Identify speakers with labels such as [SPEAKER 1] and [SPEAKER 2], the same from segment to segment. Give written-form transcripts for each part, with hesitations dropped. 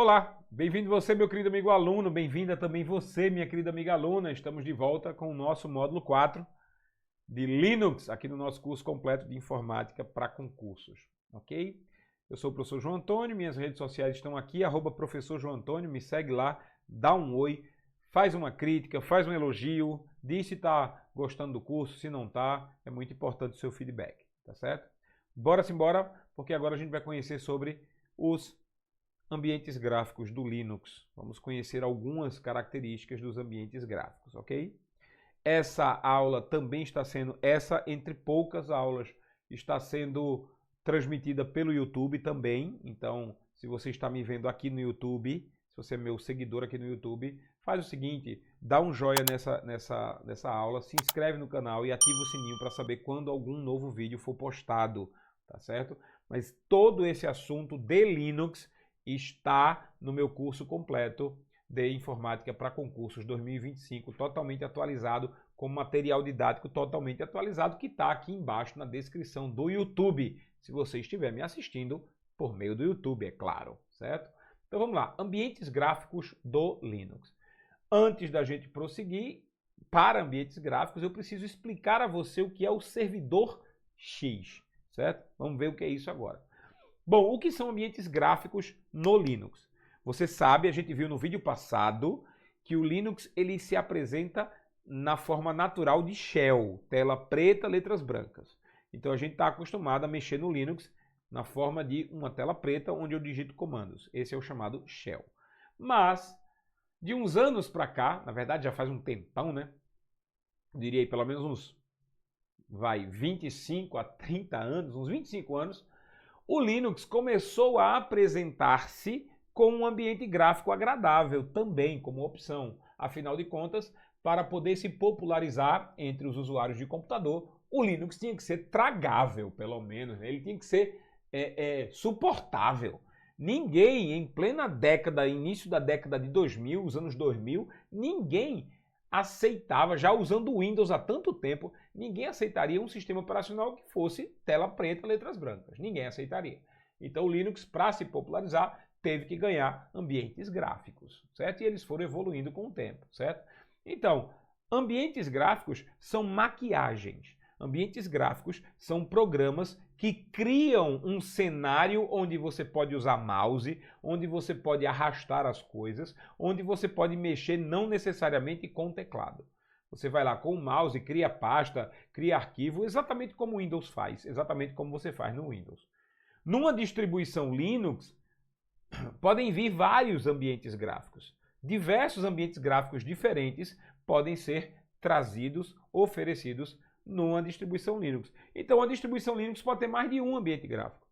[SPEAKER 1] Olá, bem-vindo você, meu querido amigo aluno, bem-vinda também você, minha querida amiga aluna. Estamos de volta com o nosso módulo 4 de Linux, aqui no nosso curso completo de informática para concursos, ok? Eu sou o professor João Antônio, minhas redes sociais estão aqui, @professor João Antônio, me segue lá, dá um oi, faz uma crítica, faz um elogio, diz se está gostando do curso, se não está, é muito importante o seu feedback, tá certo? Bora simbora, porque agora a gente vai conhecer sobre os ambientes gráficos do Linux. Vamos conhecer algumas características dos ambientes gráficos, ok? Essa aula também está sendo, entre poucas aulas, está sendo transmitida pelo YouTube também. Então, se você está me vendo aqui no YouTube, se você é meu seguidor aqui no YouTube, faz o seguinte, dá um joinha nessa aula, se inscreve no canal e ativa o sininho para saber quando algum novo vídeo for postado, tá certo? Mas todo esse assunto de Linux está no meu curso completo de Informática para Concursos 2025, totalmente atualizado, com material didático totalmente atualizado, que está aqui embaixo na descrição do YouTube, se você estiver me assistindo por meio do YouTube, é claro, certo? Então vamos lá, ambientes gráficos do Linux. Antes da gente prosseguir para ambientes gráficos, eu preciso explicar a você o que é o servidor X, certo? Vamos ver o que é isso agora. Bom, o que são ambientes gráficos no Linux? Você sabe, a gente viu no vídeo passado, que o Linux ele se apresenta na forma natural de shell, tela preta, letras brancas. Então a gente está acostumado a mexer no Linux na forma de uma tela preta onde eu digito comandos. Esse é o chamado shell. Mas, de uns anos para cá, na verdade já faz um tempão, né? Eu diria aí pelo menos uns 25 a 30 anos, uns 25 anos, o Linux começou a apresentar-se com um ambiente gráfico agradável também como opção. Afinal de contas, para poder se popularizar entre os usuários de computador, o Linux tinha que ser tragável, pelo menos, né? Ele tinha que ser suportável. Ninguém, em plena década, início da década de 2000, os anos 2000, ninguém aceitava, já usando o Windows há tanto tempo, ninguém aceitaria um sistema operacional que fosse tela preta, letras brancas. Ninguém aceitaria. Então o Linux, para se popularizar, teve que ganhar ambientes gráficos, certo? E eles foram evoluindo com o tempo, certo? Então, ambientes gráficos são maquiagens. Ambientes gráficos são programas que criam um cenário onde você pode usar mouse, onde você pode arrastar as coisas, onde você pode mexer não necessariamente com teclado. Você vai lá com o mouse, cria pasta, cria arquivo, exatamente como o Windows faz, exatamente como você faz no Windows. Numa distribuição Linux, podem vir vários ambientes gráficos. Diversos ambientes gráficos diferentes podem ser trazidos, oferecidos numa distribuição Linux. Então a distribuição Linux pode ter mais de um ambiente gráfico.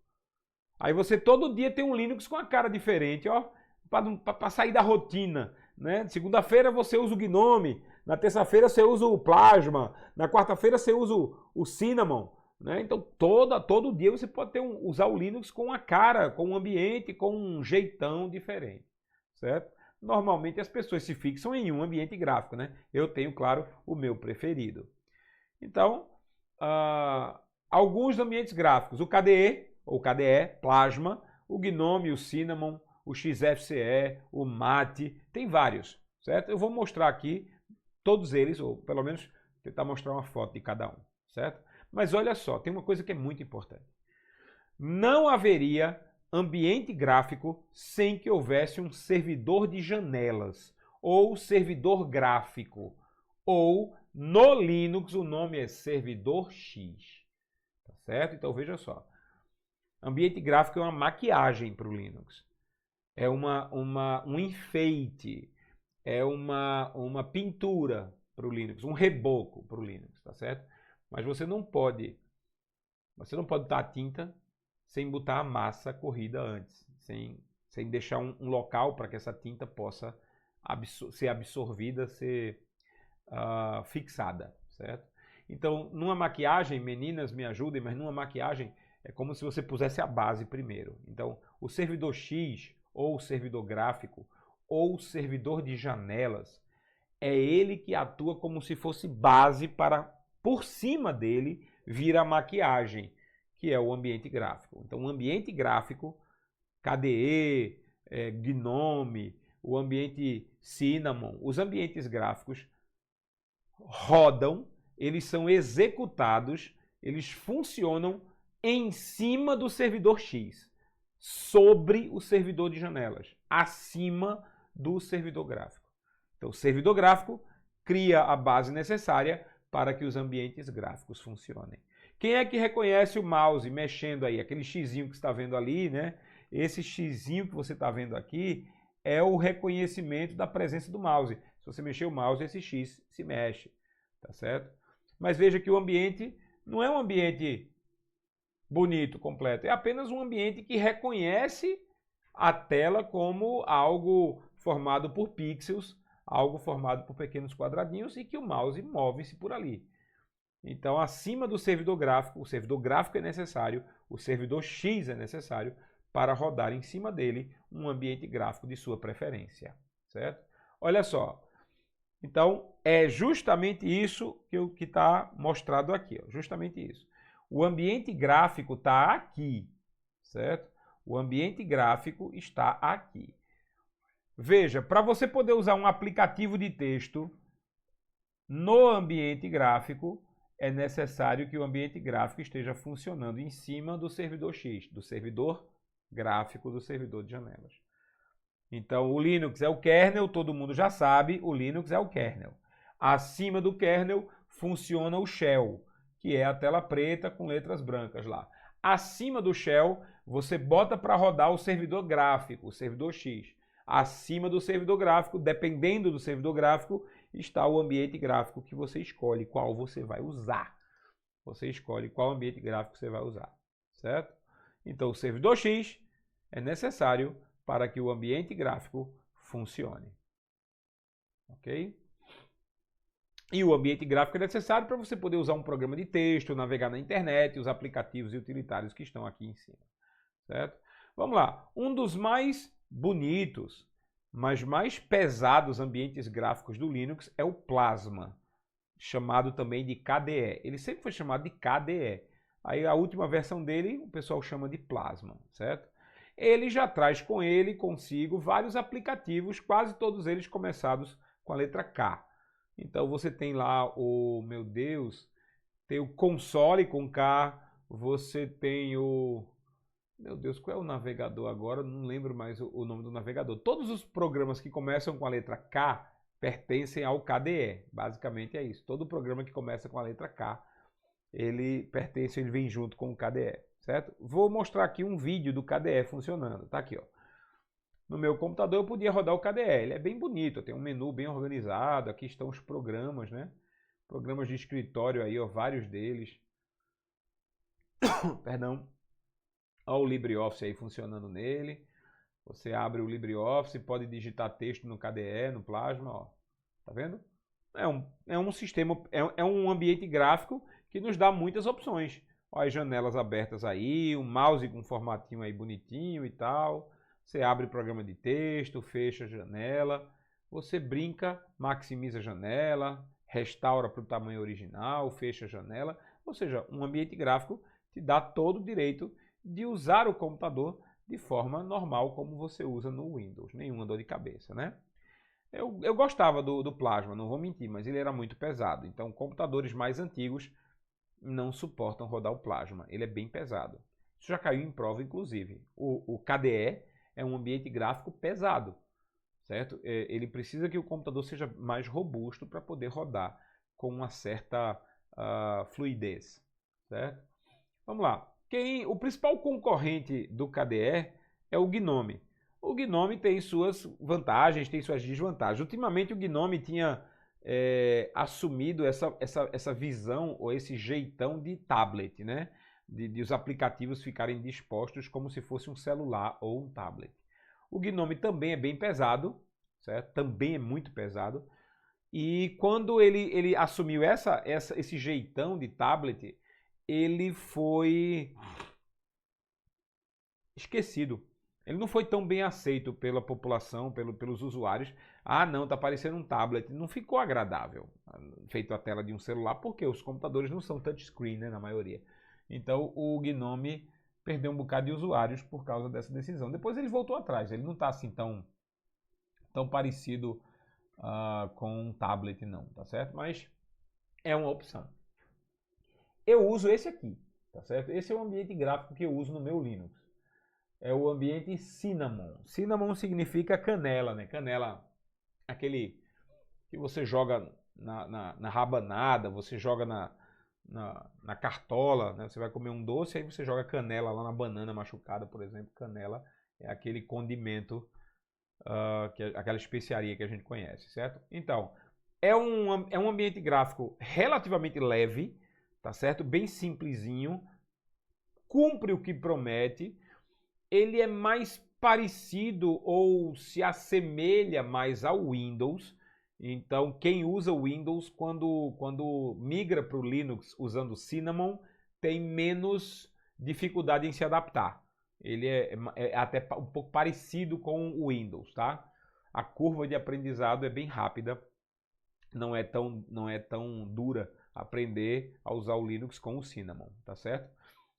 [SPEAKER 1] Aí você todo dia tem um Linux com a cara diferente, ó, para sair da rotina, né? Segunda-feira você usa o Gnome, na terça-feira você usa o Plasma, na quarta-feira você usa o Cinnamon, né? Então todo dia você pode usar o Linux com a cara, com um ambiente, com um jeitão diferente, certo? Normalmente as pessoas se fixam em um ambiente gráfico, né? Eu tenho, claro, o meu preferido. Então, alguns ambientes gráficos, o KDE, ou KDE, Plasma, o Gnome, o Cinnamon, o XFCE, o Mate, tem vários, certo? Eu vou mostrar aqui todos eles, ou pelo menos tentar mostrar uma foto de cada um, certo? Mas olha só, tem uma coisa que é muito importante. Não haveria ambiente gráfico sem que houvesse um servidor de janelas, ou servidor gráfico, ou no Linux o nome é servidor X, tá certo? Então veja só, ambiente gráfico é uma maquiagem para o Linux, é um enfeite, é uma pintura para o Linux, um reboco para o Linux, tá certo? Mas você não pode botar a tinta sem botar a massa corrida antes, sem deixar um local para que essa tinta possa ser absorvida, ser fixada, certo? Então, numa maquiagem, meninas me ajudem, mas numa maquiagem é como se você pusesse a base primeiro. Então, o servidor X, ou o servidor gráfico, ou o servidor de janelas, é ele que atua como se fosse base para, por cima dele, vir a maquiagem, que é o ambiente gráfico. Então, o ambiente gráfico, KDE, Gnome, o ambiente Cinnamon, os ambientes gráficos rodam, eles são executados, eles funcionam em cima do servidor X, sobre o servidor de janelas, acima do servidor gráfico. Então, o servidor gráfico cria a base necessária para que os ambientes gráficos funcionem. Quem é que reconhece o mouse mexendo aí? Aquele xizinho que você está vendo ali, né? Esse xizinho que você está vendo aqui é o reconhecimento da presença do mouse. Se você mexer o mouse, esse X se mexe, tá certo? Mas veja que o ambiente não é um ambiente bonito, completo. É apenas um ambiente que reconhece a tela como algo formado por pixels, algo formado por pequenos quadradinhos e que o mouse move-se por ali. Então, acima do servidor gráfico, o servidor gráfico é necessário, o servidor X é necessário para rodar em cima dele um ambiente gráfico de sua preferência, certo? Olha só. Então, é justamente isso que está mostrado aqui, ó, justamente isso. O ambiente gráfico está aqui, certo? O ambiente gráfico está aqui. Veja, para você poder usar um aplicativo de texto no ambiente gráfico, é necessário que o ambiente gráfico esteja funcionando em cima do servidor X, do servidor gráfico do servidor de janelas. Então, o Linux é o kernel, todo mundo já sabe, o Linux é o kernel. Acima do kernel funciona o shell, que é a tela preta com letras brancas lá. Acima do shell, você bota para rodar o servidor gráfico, o servidor X. Acima do servidor gráfico, dependendo do servidor gráfico, está o ambiente gráfico que você escolhe qual você vai usar. Você escolhe qual ambiente gráfico você vai usar, certo? Então, o servidor X é necessário para que o ambiente gráfico funcione. Ok? E o ambiente gráfico é necessário para você poder usar um programa de texto, navegar na internet, os aplicativos e utilitários que estão aqui em cima. Certo? Vamos lá. Um dos mais bonitos, mas mais pesados ambientes gráficos do Linux é o Plasma, chamado também de KDE. Ele sempre foi chamado de KDE. Aí a última versão dele o pessoal chama de Plasma, certo? Ele já traz com ele, consigo, vários aplicativos, quase todos eles começados com a letra K. Então você tem lá o, meu Deus, tem o console com K, você tem o, meu Deus, qual é o navegador agora? Não lembro mais o nome do navegador. Todos os programas que começam com a letra K pertencem ao KDE, basicamente é isso. Todo programa que começa com a letra K, ele pertence, ele vem junto com o KDE, certo? Vou mostrar aqui um vídeo do KDE funcionando, tá aqui, ó. No meu computador eu podia rodar o KDE, ele é bem bonito, tem um menu bem organizado, aqui estão os programas, né? Programas de escritório aí, ó, vários deles. Perdão. Olha o LibreOffice aí funcionando nele. Você abre o LibreOffice, pode digitar texto no KDE, no Plasma, ó. Tá vendo? É um sistema, é um ambiente gráfico que nos dá muitas opções. Olha as janelas abertas aí, um mouse com um formatinho aí bonitinho e tal. Você abre o programa de texto, fecha a janela, você brinca, maximiza a janela, restaura para o tamanho original, fecha a janela. Ou seja, um ambiente gráfico te dá todo o direito de usar o computador de forma normal, como você usa no Windows. Nenhuma dor de cabeça, né? Eu gostava do Plasma, não vou mentir, mas ele era muito pesado. Então, computadores mais antigos não suportam rodar o Plasma. Ele é bem pesado. Isso já caiu em prova, inclusive. O KDE é um ambiente gráfico pesado, certo? Ele precisa que o computador seja mais robusto para poder rodar com uma certa fluidez, certo? Vamos lá. O principal concorrente do KDE é o Gnome. O Gnome tem suas vantagens, tem suas desvantagens. Ultimamente o Gnome tinha assumido essa visão ou esse jeitão de tablet, né? De os aplicativos ficarem dispostos como se fosse um celular ou um tablet. O Gnome também é bem pesado, certo? Também é muito pesado. E quando ele assumiu esse jeitão de tablet, ele foi esquecido. Ele não foi tão bem aceito pela população, pelos usuários. Ah, não, tá parecendo um tablet. Não ficou agradável, feito a tela de um celular, porque os computadores não são touchscreen, né, na maioria. Então, o Gnome perdeu um bocado de usuários por causa dessa decisão. Depois ele voltou atrás, ele não está assim tão parecido com um tablet não, tá certo? Mas é uma opção. Eu uso esse aqui, tá certo? Esse é o ambiente gráfico que eu uso no meu Linux. É o ambiente Cinnamon. Cinnamon significa canela, né? Canela, aquele que você joga na rabanada, você joga na cartola, né? Você vai comer um doce, aí você joga canela lá na banana machucada, por exemplo. Canela é aquele condimento, aquela especiaria que a gente conhece, certo? Então, é um ambiente gráfico relativamente leve, tá certo? Bem simplesinho, cumpre o que promete. Ele é mais parecido ou se assemelha mais ao Windows. Então, quem usa o Windows, quando migra para o Linux usando o Cinnamon, tem menos dificuldade em se adaptar. Ele é até um pouco parecido com o Windows, tá? A curva de aprendizado é bem rápida, não é tão dura aprender a usar o Linux com o Cinnamon, tá certo?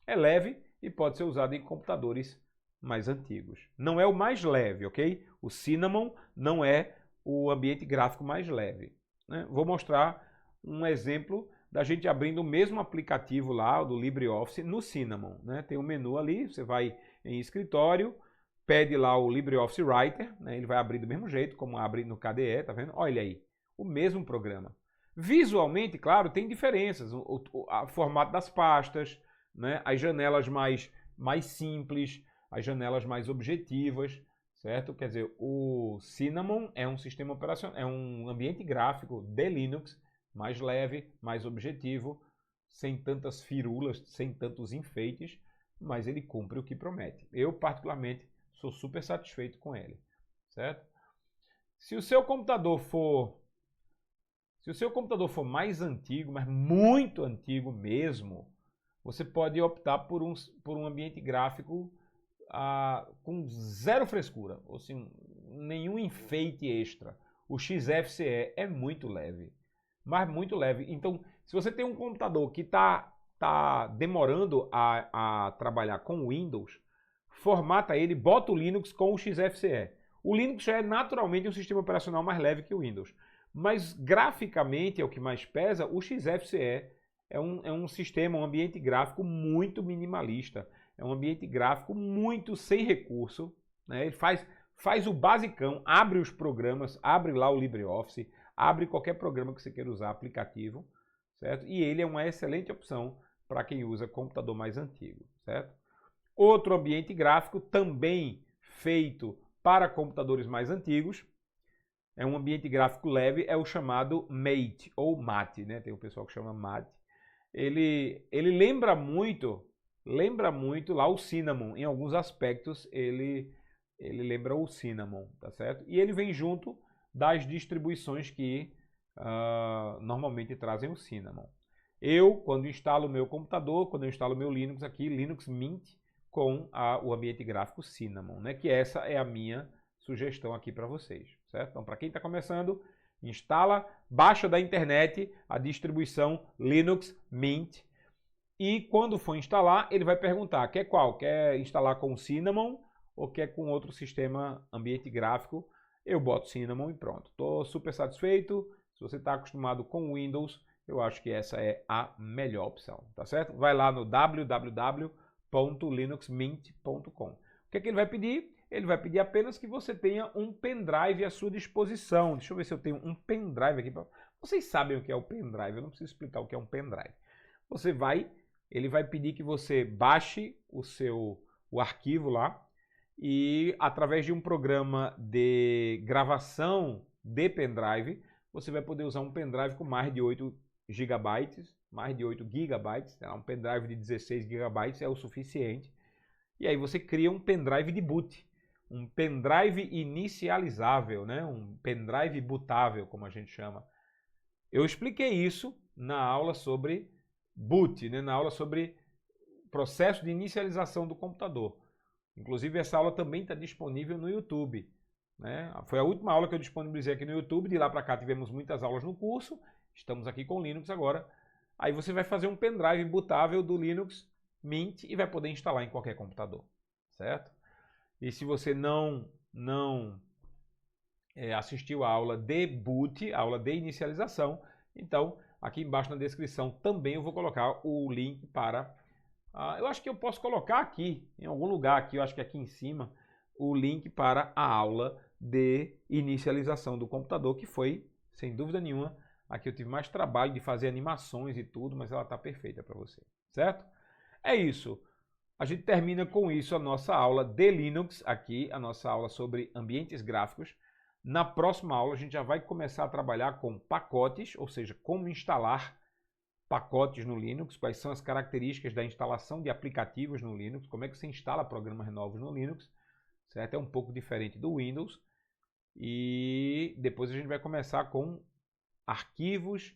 [SPEAKER 1] É leve e pode ser usado em computadores mais antigos. Não é o mais leve, ok? O Cinnamon não é o ambiente gráfico mais leve, né? Vou mostrar um exemplo da gente abrindo o mesmo aplicativo lá, do LibreOffice, no Cinnamon, né? Tem um menu ali, você vai em escritório, pede lá o LibreOffice Writer, né? Ele vai abrir do mesmo jeito, como abre no KDE, tá vendo? Olha aí, o mesmo programa. Visualmente, claro, tem diferenças, o formato das pastas, né? As janelas mais simples, as janelas mais objetivas, certo? Quer dizer, o Cinnamon é um sistema operacional, é um ambiente gráfico de Linux mais leve, mais objetivo, sem tantas firulas, sem tantos enfeites, mas ele cumpre o que promete. Eu, particularmente, sou super satisfeito com ele, certo? Se o seu computador for mais antigo, mas muito antigo mesmo, você pode optar por um ambiente gráfico com zero frescura, ou seja, nenhum enfeite extra. O XFCE é muito leve, mas muito leve. Então, se você tem um computador que está demorando a trabalhar com Windows, formata ele, bota o Linux com o XFCE. O Linux já é naturalmente um sistema operacional mais leve que o Windows, mas graficamente é o que mais pesa. O XFCE é um sistema, um ambiente gráfico muito minimalista. É um ambiente gráfico muito sem recurso, né? Ele faz o basicão, abre os programas, abre lá o LibreOffice, abre qualquer programa que você queira usar, aplicativo, certo? E ele é uma excelente opção para quem usa computador mais antigo, certo? Outro ambiente gráfico também feito para computadores mais antigos, é um ambiente gráfico leve, é o chamado Mate, ou Mate, né? Tem o pessoal que chama Mate. Ele lembra muito lá o Cinnamon. Em alguns aspectos ele lembra o Cinnamon, tá certo? E ele vem junto das distribuições que normalmente trazem o Cinnamon. Eu, quando instalo o meu computador, quando eu instalo o meu Linux aqui, Linux Mint, com o ambiente gráfico Cinnamon, né? Que essa é a minha sugestão aqui para vocês, certo? Então, para quem está começando, baixa da internet a distribuição Linux Mint, e quando for instalar, ele vai perguntar, quer qual? Quer instalar com o Cinnamon ou quer com outro sistema ambiente gráfico? Eu boto Cinnamon e pronto. Estou super satisfeito. Se você está acostumado com Windows, eu acho que essa é a melhor opção, tá certo? Vai lá no www.linuxmint.com. O que é que ele vai pedir? Ele vai pedir apenas que você tenha um pendrive à sua disposição. Deixa eu ver se eu tenho um pendrive aqui. Vocês sabem o que é o pendrive, eu não preciso explicar o que é um pendrive. Ele vai pedir que você baixe o arquivo lá e, através de um programa de gravação de pendrive, você vai poder usar um pendrive com mais de 8 GB, mais de 8 GB. Um pendrive de 16 GB é o suficiente. E aí você cria um pendrive de boot, um pendrive inicializável, né? Um pendrive bootável, como a gente chama. Eu expliquei isso na aula sobre boot, né? Na aula sobre processo de inicialização do computador. Inclusive, essa aula também está disponível no YouTube, né? Foi a última aula que eu disponibilizei aqui no YouTube. De lá para cá tivemos muitas aulas no curso. Estamos aqui com Linux agora. Aí você vai fazer um pendrive bootável do Linux Mint e vai poder instalar em qualquer computador, certo? E se você não assistiu a aula de boot, a aula de inicialização, então aqui embaixo na descrição também eu vou colocar o link para... eu acho que eu posso colocar aqui, em algum lugar aqui, eu acho que aqui em cima, o link para a aula de inicialização do computador, que foi, sem dúvida nenhuma, aqui eu tive mais trabalho de fazer animações e tudo, mas ela está perfeita para você, certo? É isso. A gente termina com isso a nossa aula de Linux aqui, a nossa aula sobre ambientes gráficos. Na próxima aula a gente já vai começar a trabalhar com pacotes, ou seja, como instalar pacotes no Linux, quais são as características da instalação de aplicativos no Linux, como é que você instala programas novos no Linux, certo? É um pouco diferente do Windows. E depois a gente vai começar com arquivos,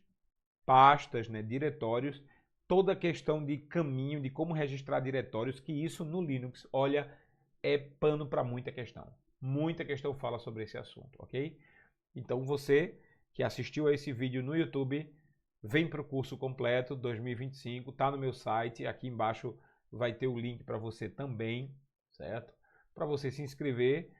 [SPEAKER 1] pastas, né, diretórios, toda a questão de caminho, de como registrar diretórios, que isso no Linux, olha, é pano para muita questão. Muita questão fala sobre esse assunto, ok? Então você que assistiu a esse vídeo no YouTube, vem para o curso completo 2025, está no meu site, aqui embaixo vai ter o link para você também, certo? Para você se inscrever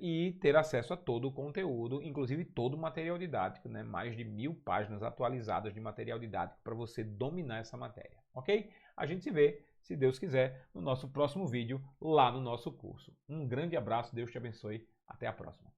[SPEAKER 1] e ter acesso a todo o conteúdo, inclusive todo o material didático, né? Mais de 1000 páginas atualizadas de material didático para você dominar essa matéria, ok? A gente se vê, se Deus quiser, no nosso próximo vídeo lá no nosso curso. Um grande abraço, Deus te abençoe, até a próxima.